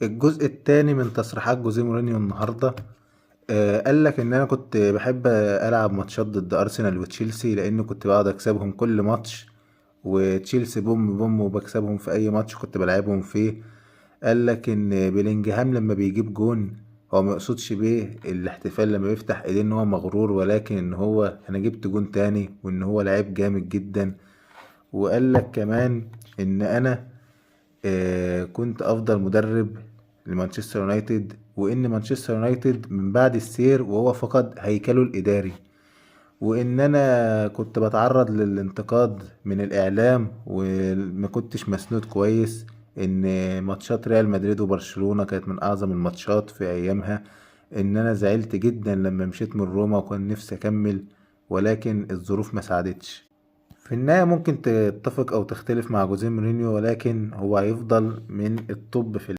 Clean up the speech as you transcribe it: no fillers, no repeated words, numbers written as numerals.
الجزء التاني من تصريحات جوزيه مورينيو النهارده. قال لك ان انا كنت بحب العب ماتشات ضد ارسنال وتشيلسي لان كنت بقعد اكسبهم كل ماتش، وتشيلسي بوم بوم وبكسبهم في اي ماتش كنت بلعبهم فيه. قال لك ان بيلينجهام لما بيجيب جون هو ما يقصدش بيه الاحتفال لما بيفتح ايديه ان هو مغرور، ولكن ان هو انا جبت جون تاني وان هو لعيب جامد جدا. وقال لك كمان ان انا كنت افضل مدرب لمانشستر يونايتد، وان مانشستر يونايتد من بعد السير وهو فقد هيكله الاداري، وان انا كنت بتعرض للانتقاد من الاعلام وما كنتش مسنود كويس، ان ماتشات ريال مدريد وبرشلونة كانت من اعظم الماتشات في ايامها، ان انا زعلت جدا لما مشيت من روما وكان نفسي اكمل ولكن الظروف ما ساعدتش. في النهاية ممكن تتفق او تختلف مع جوزيه مورينيو، ولكن هو هيفضل من الطب في